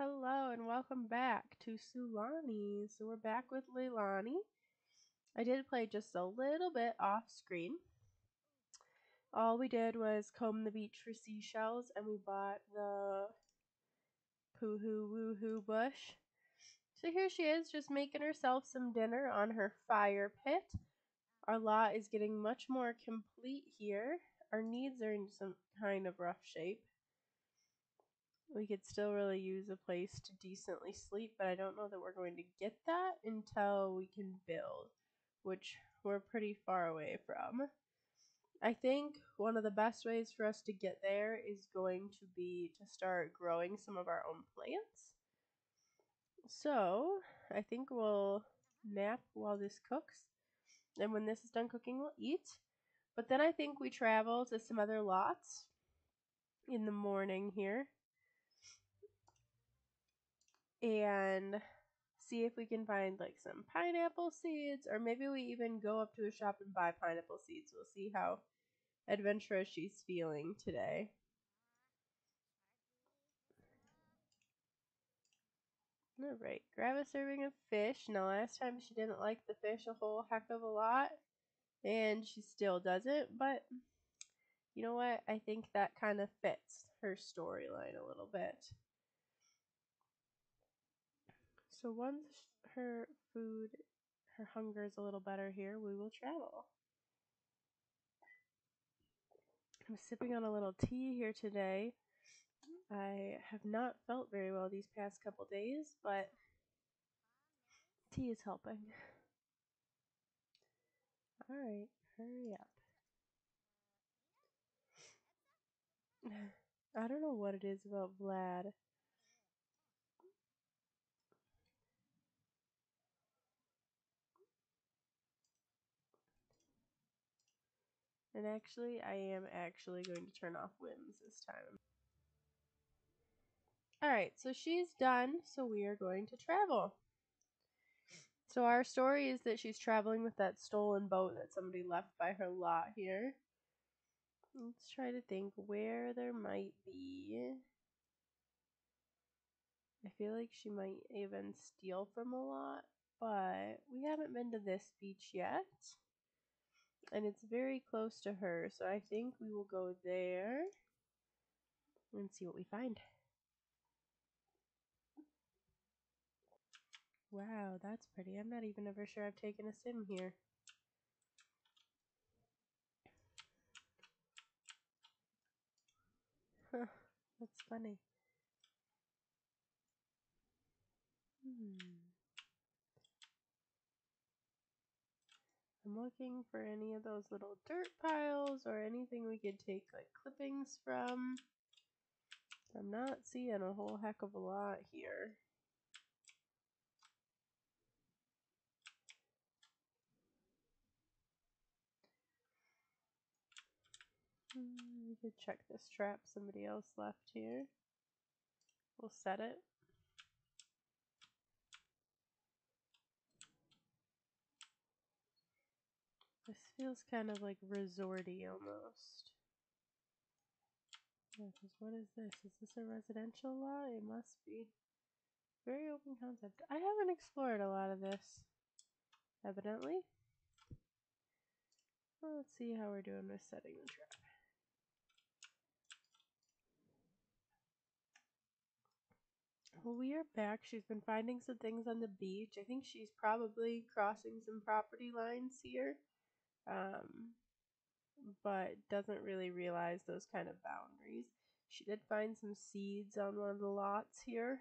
Hello and welcome back to Sulani. So we're back with Leilani. I did play just a little bit off screen. All we did was comb the beach for seashells and we bought the poo-hoo woo-hoo bush. So here she is just making herself some dinner on her fire pit. Our lot is getting much more complete here. Our needs are in some kind of rough shape. We could still really use a place to decently sleep, but I don't know that we're going to get that until we can build, which we're pretty far away from. I think one of the best ways for us to get there is going to be to start growing some of our own plants. So I think we'll nap while this cooks, and when this is done cooking, we'll eat. But then I think we travel to some other lots in the morning here and see if we can find like some pineapple seeds, or maybe we even go up to a shop and buy pineapple seeds. We'll see how adventurous she's feeling today. Alright, grab a serving of fish. Now last time she didn't like the fish a whole heck of a lot, and she still doesn't, but you know what? I think that kind of fits her storyline a little bit. So once her hunger is a little better here, we will travel. I'm sipping on a little tea here today. I have not felt very well these past couple days, but tea is helping. Alright, hurry up. I don't know what it is about Vlad. And actually, I am actually going to turn off whims this time. Alright, so she's done, so we are going to travel. So our story is that she's traveling with that stolen boat that somebody left by her lot here. Let's try to think where there might be. I feel like she might even steal from a lot, but we haven't been to this beach yet. And it's very close to her, so I think we will go there and see what we find. Wow, that's pretty. I'm not even ever sure I've taken a sim here. Huh, that's funny. I'm looking for any of those little dirt piles or anything we could take like clippings from. I'm not seeing a whole heck of a lot here. We could check this trap somebody else left here. We'll set it. This feels kind of like resorty almost. Yeah, because what is this? Is this a residential lot? It must be. Very open concept. I haven't explored a lot of this, evidently. Well, let's see how we're doing with setting the trap. Well, we are back. She's been finding some things on the beach. I think she's probably crossing some property lines here, but doesn't really realize those kind of boundaries. She did find some seeds on one of the lots here,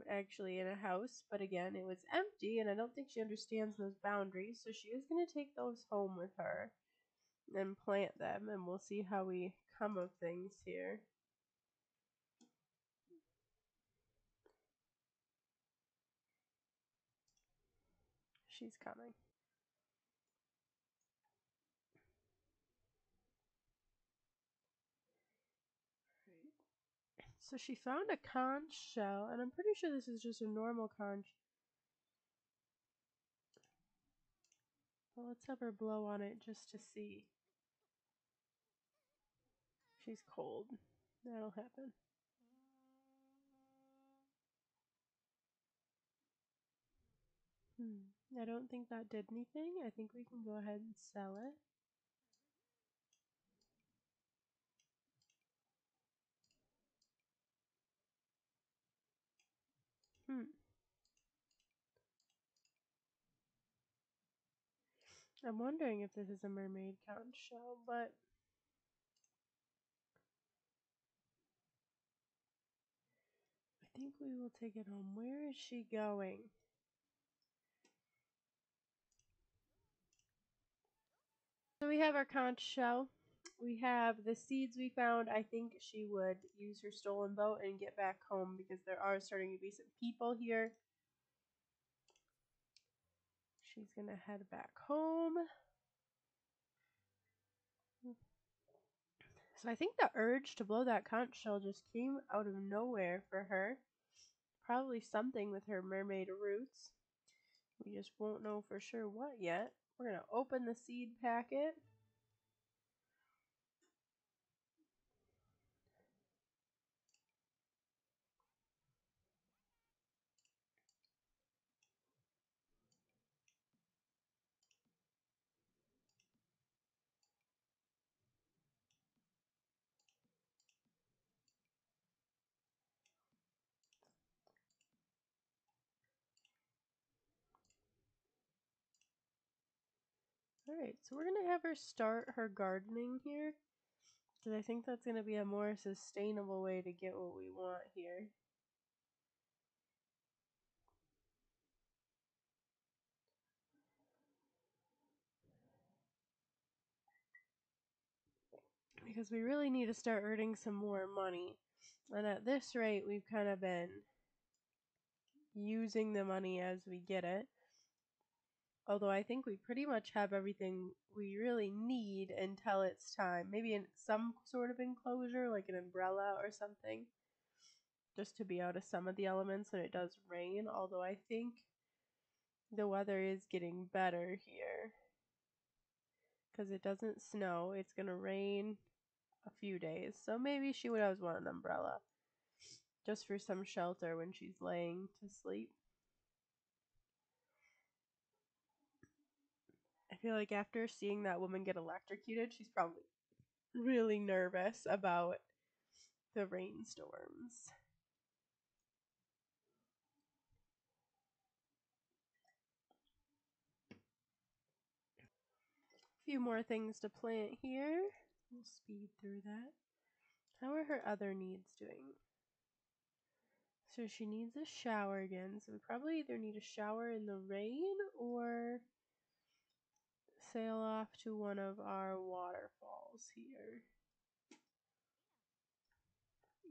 actually in a house, but again, it was empty, and I don't think she understands those boundaries, so she is going to take those home with her and plant them, and we'll see how we come of things here. She's coming. So she found a conch shell, and I'm pretty sure this is just a normal conch. Well, let's have her blow on it just to see. She's cold. That'll happen. I don't think that did anything. I think we can go ahead and sell it. I'm wondering if this is a mermaid conch shell, but I think we will take it home. Where is she going? So we have our conch shell. We have the seeds we found. I think she would use her stolen boat and get back home because there are starting to be some people here. She's going to head back home. So I think the urge to blow that conch shell just came out of nowhere for her. Probably something with her mermaid roots. We just won't know for sure what yet. We're going to open the seed packet. Alright, so we're going to have her start her gardening here. Because I think that's going to be a more sustainable way to get what we want here. Because we really need to start earning some more money. And at this rate, we've kind of been using the money as we get it. Although I think we pretty much have everything we really need until it's time. Maybe in some sort of enclosure, like an umbrella or something. Just to be out of some of the elements when it does rain. Although I think the weather is getting better here. Because it doesn't snow. It's going to rain a few days. So maybe she would always want an umbrella. Just for some shelter when she's laying to sleep. I feel like after seeing that woman get electrocuted, she's probably really nervous about the rainstorms. A few more things to plant here. We'll speed through that. How are her other needs doing? So she needs a shower again. So we probably either need a shower in the rain or sail off to one of our waterfalls here.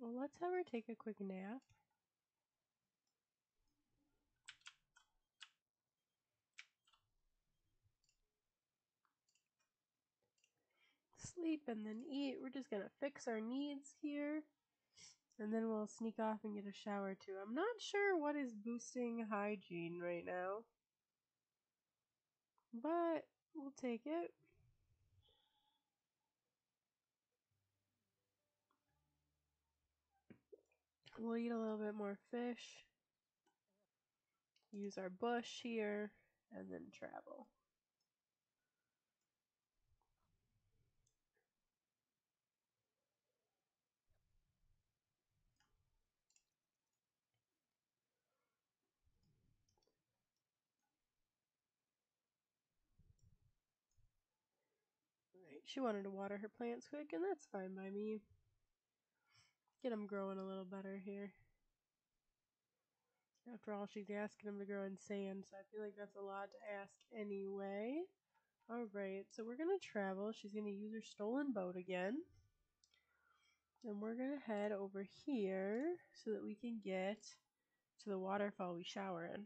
Well, let's have her take a quick nap. Sleep and then eat. We're just gonna fix our needs here. And then we'll sneak off and get a shower too. I'm not sure what is boosting hygiene right now. But we'll take it. We'll eat a little bit more fish. Use our bush here. And then travel. Alright, she wanted to water her plants quick, and that's fine by me. Get them growing a little better here. After all, she's asking them to grow in sand, so I feel like that's a lot to ask anyway. Alright, so we're going to travel. She's going to use her stolen boat again. And we're going to head over here so that we can get to the waterfall we shower in.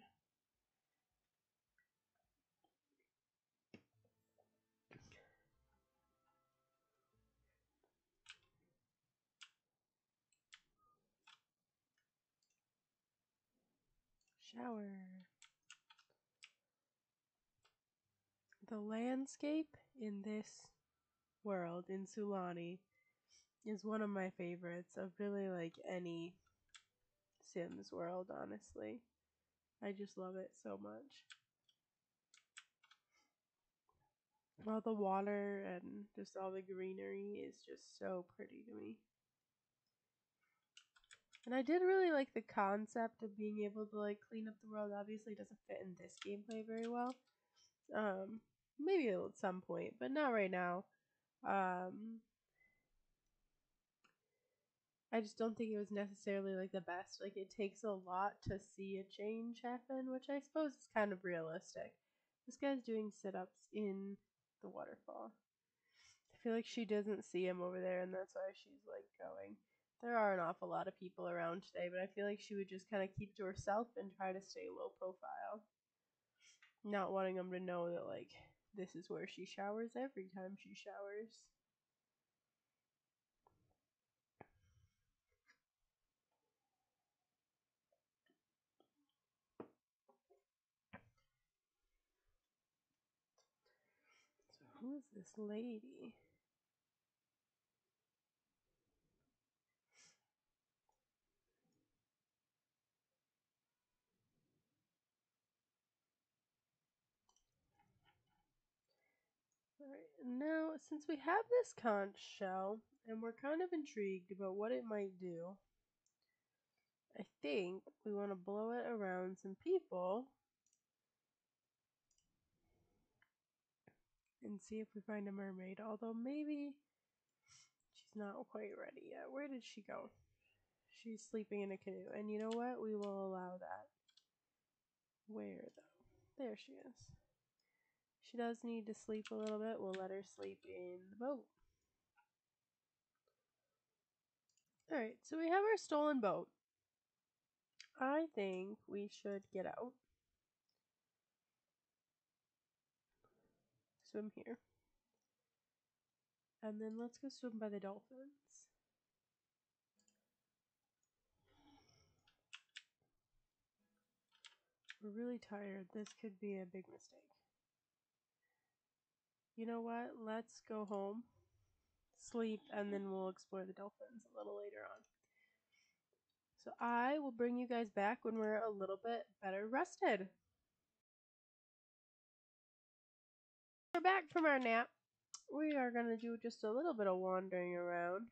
Shower. The landscape in this world, in Sulani, is one of my favorites of really like any Sims world, honestly. I just love it so much. All the water and just all the greenery is just so pretty to me. And I did really like the concept of being able to like clean up the world. Obviously, it doesn't fit in this gameplay very well. Maybe at some point, but not right now. I just don't think it was necessarily like the best. Like it takes a lot to see a change happen, which I suppose is kind of realistic. This guy's doing sit-ups in the waterfall. I feel like she doesn't see him over there, and that's why she's like going. There are an awful lot of people around today, but I feel like she would just kind of keep to herself and try to stay low profile, not wanting them to know that like this is where she showers every time she showers. So who is this lady? Alright, now since we have this conch shell, and we're kind of intrigued about what it might do, I think we want to blow it around some people and see if we find a mermaid, although maybe she's not quite ready yet. Where did she go? She's sleeping in a canoe, and you know what? We will allow that. Where, though? There she is. She does need to sleep a little bit. We'll let her sleep in the boat. Alright, so we have our stolen boat. I think we should get out. Swim here. And then let's go swim by the dolphins. We're really tired. This could be a big mistake. You know what? Let's go home, sleep, and then we'll explore the dolphins a little later on. So I will bring you guys back when we're a little bit better rested. We're back from our nap. We are going to do just a little bit of wandering around.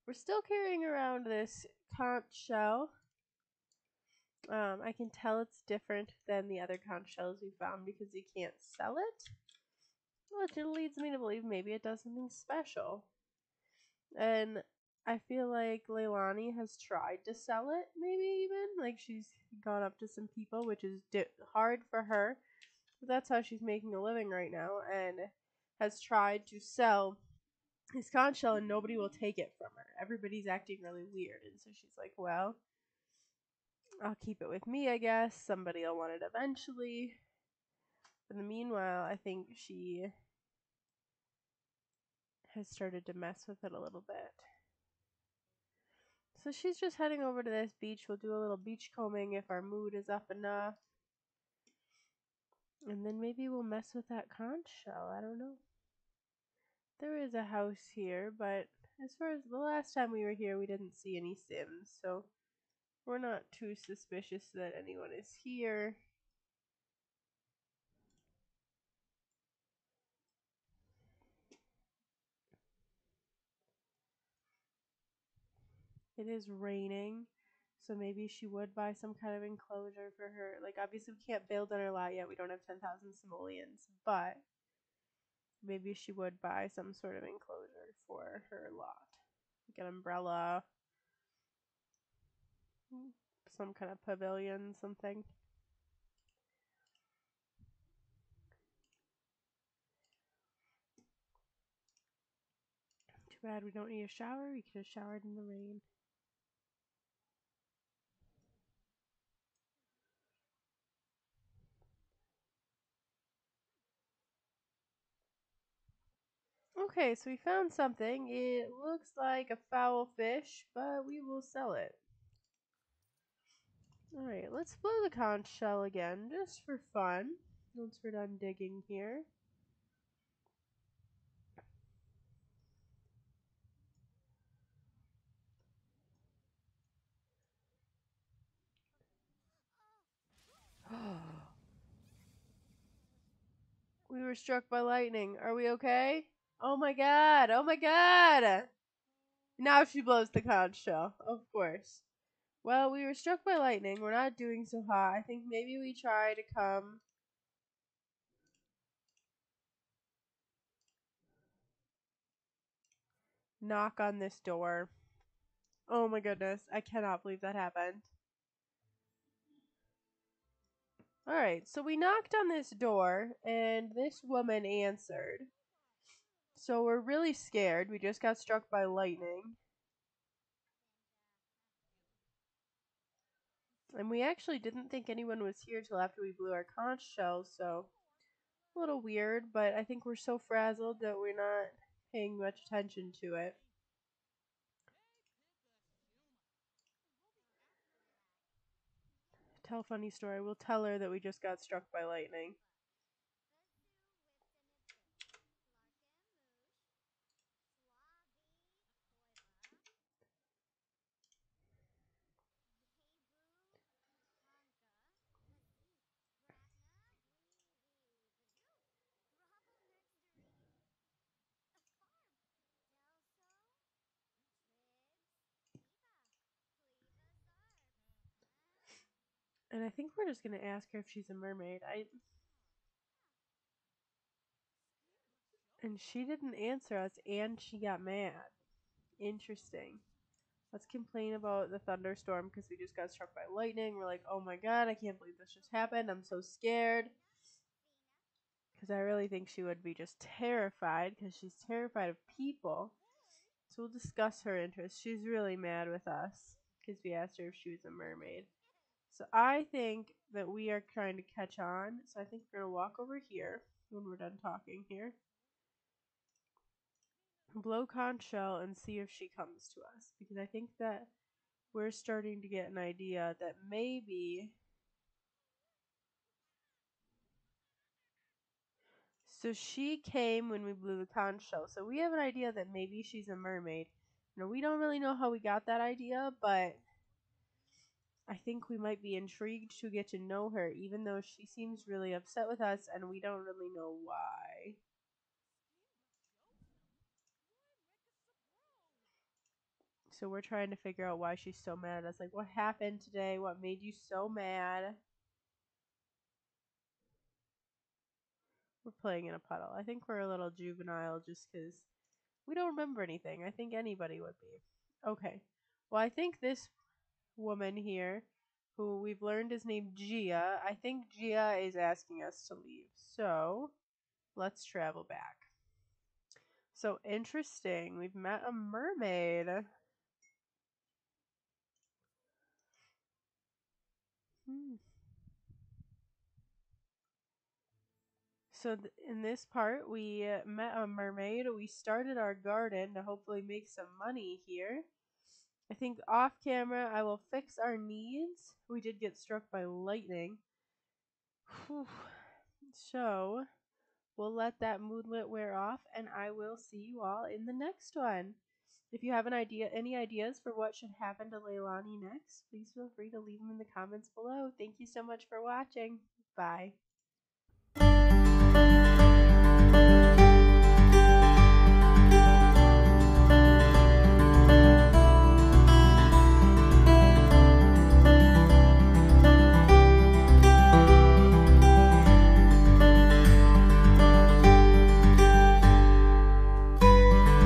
We're still carrying around this conch shell. I can tell it's different than the other conch shells we found because you can't sell it. Which leads me to believe maybe it does something special. And I feel like Leilani has tried to sell it, maybe even. Like she's gone up to some people, which is hard for her. But that's how she's making a living right now, and has tried to sell his conch shell, and nobody will take it from her. Everybody's acting really weird, and so she's like, well, I'll keep it with me, I guess. Somebody will want it eventually. In the meanwhile, I think she has started to mess with it a little bit. So she's just heading over to this beach. We'll do a little beach combing if our mood is up enough. And then maybe we'll mess with that conch shell. I don't know. There is a house here, but as far as the last time we were here, we didn't see any Sims. So we're not too suspicious that anyone is here. It is raining, so maybe she would buy some kind of enclosure for her. Like, obviously, we can't build on her lot yet. We don't have 10,000 simoleons, but maybe she would buy some sort of enclosure for her lot. Like an umbrella, some kind of pavilion, something. Too bad we don't need a shower. We could have showered in the rain. Okay, so we found something. It looks like a foul fish, but we will sell it. Alright, let's blow the conch shell again, just for fun, once we're done digging here. We were struck by lightning. Are we okay? Oh my god. Oh my god. Now she blows the conch shell. Of course. Well, we were struck by lightning. We're not doing so hot. I think maybe we try to come knock on this door. Oh my goodness. I cannot believe that happened. Alright, so we knocked on this door, and this woman answered. So we're really scared. We just got struck by lightning. And we actually didn't think anyone was here till after we blew our conch shells, so a little weird, but I think we're so frazzled that we're not paying much attention to it. Tell a funny story. We'll tell her that we just got struck by lightning. And I think we're just going to ask her if she's a mermaid. And she didn't answer us, and she got mad. Interesting. Let's complain about the thunderstorm because we just got struck by lightning. We're like, oh my god, I can't believe this just happened. I'm so scared. Because I really think she would be just terrified because she's terrified of people. So we'll discuss her interests. She's really mad with us because we asked her if she was a mermaid. So I think that we are trying to catch on. So I think we're going to walk over here when we're done talking here. Blow conch shell and see if she comes to us. Because I think that we're starting to get an idea that maybe... So she came when we blew the conch shell. So we have an idea that maybe she's a mermaid. Now, we don't really know how we got that idea, but I think we might be intrigued to get to know her, even though she seems really upset with us and we don't really know why. So we're trying to figure out why she's so mad at us. Like, what happened today? What made you so mad? We're playing in a puddle. I think we're a little juvenile just because we don't remember anything. I think anybody would be. Okay. Well, I think this woman here, who we've learned is named Gia, I think Gia is asking us to leave. So, let's travel back. So interesting. We've met a mermaid. So in this part, we met a mermaid. We started our garden to hopefully make some money here. I think off camera, I will fix our needs. We did get struck by lightning. Whew. So we'll let that moodlet wear off, and I will see you all in the next one. If you have any ideas for what should happen to Leilani next, please feel free to leave them in the comments below. Thank you so much for watching. Bye.